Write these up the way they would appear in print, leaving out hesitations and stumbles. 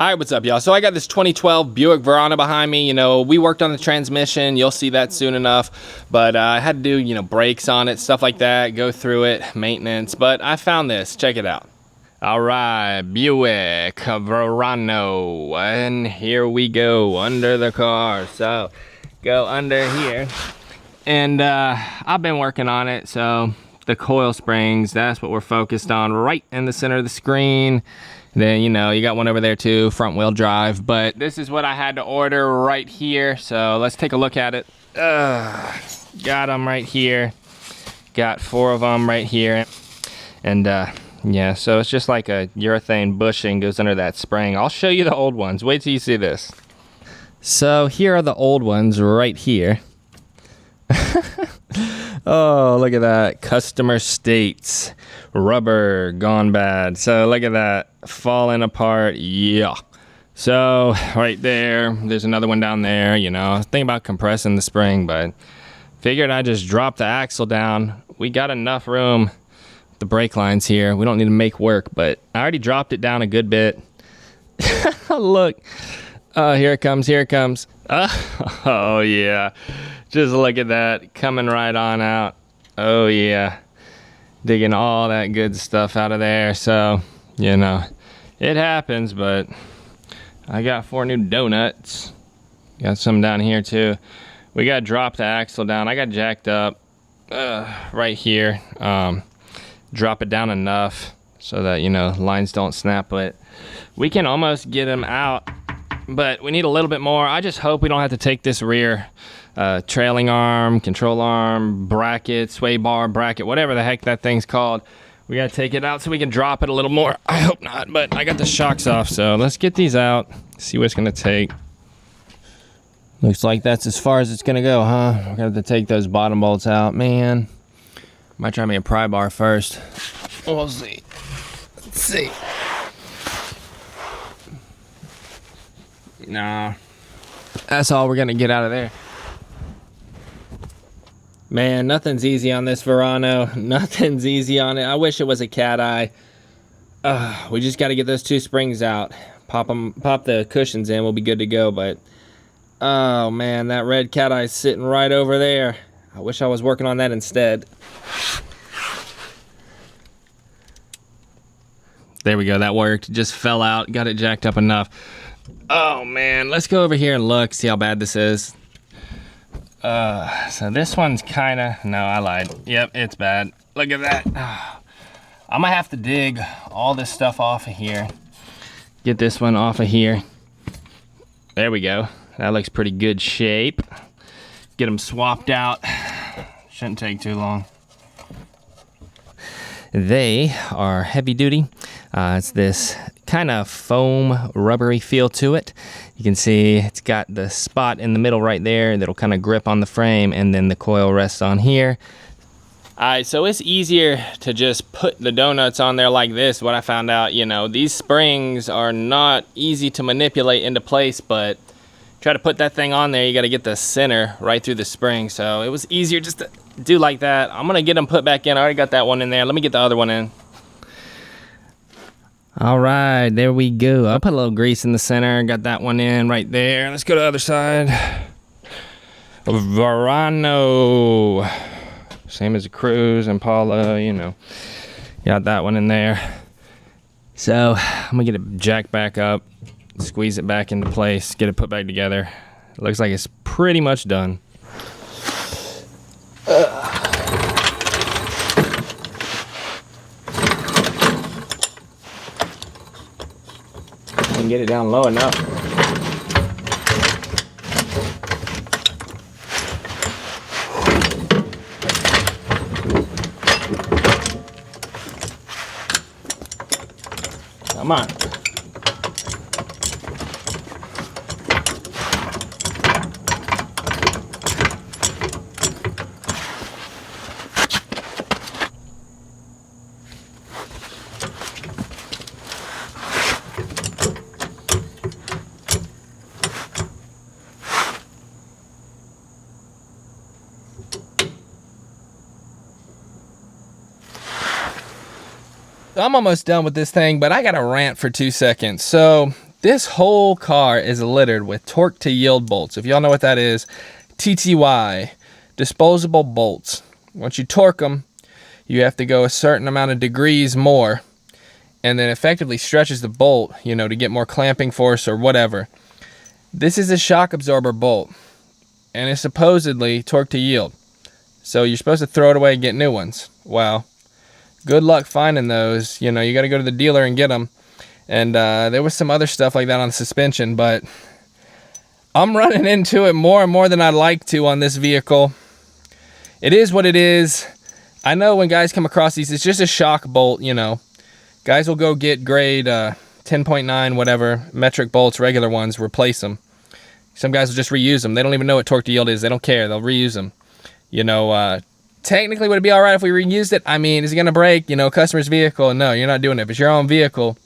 All right, what's up, y'all? So I got this 2012 Buick Verano behind me. You know, we worked on the transmission. You'll see that soon enough. But I had to do, you know, brakes on it, stuff like that, go through it, maintenance. But I found this. Check it out. All right, Buick Verano. And here we go, under the car. So, go under here. And I've been working on it, so the coil springs, that's what we're focused on, right in the center of the screen. Then, you know, you got one over there too, front wheel drive. But this is what I had to order right here. So let's take a look at it. Got them right here. Got 4 of them right here. And yeah, so it's just like a urethane bushing goes under that spring. I'll show you the old ones. Wait till you see this. So here are the old ones right here. Oh, look at that. Customer states. Rubber gone bad. So look at that. Falling apart. Yeah. So right there. There's another one down there. You know, I was thinking about compressing the spring, but figured I'd just drop the axle down. We got enough room. The brake lines here. We don't need to make work, but I already dropped it down a good bit. Look. Oh, here it comes. Here it comes. Oh, yeah. Just look at that, coming right on out. Oh yeah, digging all that good stuff out of there. So, you know, it happens, but I got 4 new donuts. Got some down here too. We got to drop the axle down. I got jacked up right here. Drop it down enough so that, you know, lines don't snap, but we can almost get them out, but we need a little bit more. I just hope we don't have to take this rear trailing arm, control arm, bracket, sway bar, bracket, whatever the heck that thing's called. We gotta take it out so we can drop it a little more. I hope not, but I got the shocks off, so let's get these out, see what it's gonna take. Looks like that's as far as it's gonna go, huh? We're gonna have to take those bottom bolts out, man. Might try me a pry bar first. We'll see. Let's see. Nah. That's all we're gonna get out of there. Man, nothing's easy on this Verano. Nothing's easy on it. I wish it was a Cateye. We just got to get those 2 springs out. Pop the cushions in. We'll be good to go. But oh man, that red Cateye's sitting right over there. I wish I was working on that instead. There we go. That worked. Just fell out. Got it jacked up enough. Oh man, let's go over here and look. See how bad this is. So this one's kinda, no, I lied. Yep, it's bad. Look at that. I'm gonna have to dig all this stuff off of here. Get this one off of here. There we go. That looks pretty good shape. Get them swapped out. Shouldn't take too long. They are heavy duty. It's this kind of foam rubbery feel to it. You can see it's got the spot in the middle right there that'll kind of grip on the frame, and then the coil rests on here. Alright, so it's easier to just put the donuts on there like this. What I found out, you know, these springs are not easy to manipulate into place, but try to put that thing on there, you got to get the center right through the spring. So it was easier just to do like that. I'm gonna get them put back in. I already got that one in there. Let me get the other one in. All right, there we go. I put a little grease in the center. Got that one in right there. Let's go to the other side. Verano. Same as a Cruise, Impala, you know. Got that one in there. So I'm gonna get it jacked back up, squeeze it back into place, get it put back together. It looks like it's pretty much done. Get it down low enough. Come on. I'm almost done with this thing, but I got to rant for 2 seconds. So This whole car is littered with torque to yield bolts. If y'all know what that is, TTY, disposable bolts. Once you torque them, you have to go a certain amount of degrees more, and then effectively stretches the bolt, you know, to get more clamping force or whatever. This is a shock absorber bolt, and it's supposedly torque to yield. So you're supposed to throw it away and get new ones. Well, good luck finding those. You know, you got to go to the dealer and get them. And there was some other stuff like that on the suspension, but I'm running into it more and more than I'd like to on this vehicle. It is what it is. I know when guys come across these, it's just a shock bolt, you know. Guys will go get grade 10.9, whatever, metric bolts, regular ones, replace them. Some guys will just reuse them. They don't even know what torque to yield is. They don't care. They'll reuse them. You know, technically, would it be all right if we reused it? I mean, is it going to break, you know, customer's vehicle? No, you're not doing it. If it's your own vehicle,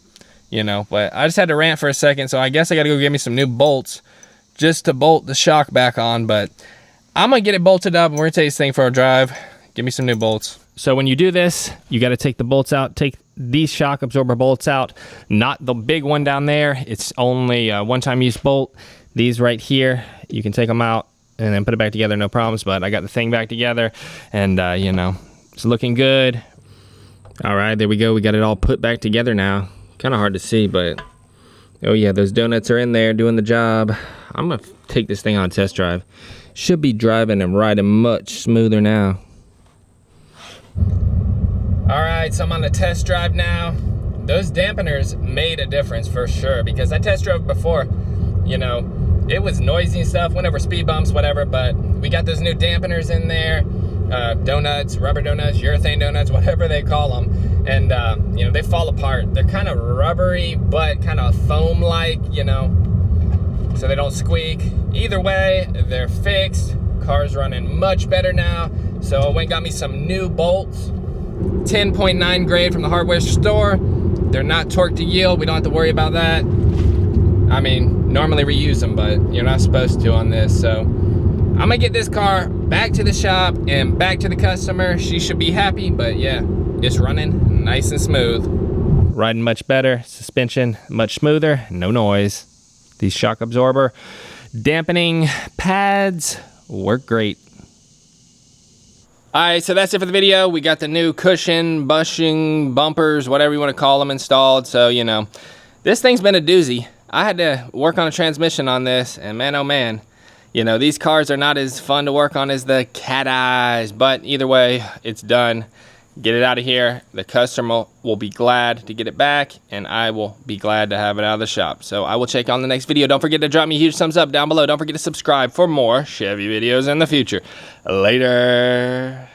you know. But I just had to rant for a second, so I guess I got to go get me some new bolts just to bolt the shock back on. But I'm going to get it bolted up, and we're going to take this thing for a drive. Give me some new bolts. So when you do this, you got to take the bolts out, take these shock absorber bolts out, not the big one down there. It's only a one-time use bolt. These right here, you can take them out and then put it back together, no problems. But I got the thing back together, and you know, it's looking good. All right, there we go. We got it all put back together now. Kind of hard to see, but oh yeah, those donuts are in there doing the job. I'm gonna take this thing on a test drive. Should be driving and riding much smoother now. All right, so I'm on the test drive now. Those dampeners made a difference for sure, because I test drove before, you know, it was noisy and stuff, went over speed bumps, whatever, but we got those new dampeners in there, donuts, rubber donuts, urethane donuts, whatever they call them, and you know, they fall apart. They're kind of rubbery, but kind of foam-like, you know, so they don't squeak. Either way, they're fixed. Car's running much better now, so I went and got me some new bolts. 10.9 grade from the hardware store. They're not torque to yield. We don't have to worry about that. I mean, normally reuse them, but you're not supposed to on this. So I'm gonna get this car back to the shop and back to the customer. She should be happy, but yeah, it's running nice and smooth. Riding much better, suspension much smoother, no noise. These shock absorber dampening pads work great. All right, so that's it for the video. We got the new cushion, bushing, bumpers, whatever you want to call them, installed. So, you know, this thing's been a doozy. I had to work on a transmission on this, and man, oh man, you know, these cars are not as fun to work on as the Cateyes, but either way, it's done. Get it out of here. The customer will be glad to get it back, and I will be glad to have it out of the shop. So I will check on the next video. Don't forget to drop me a huge thumbs up down below. Don't forget to subscribe for more Chevy videos in the future. Later.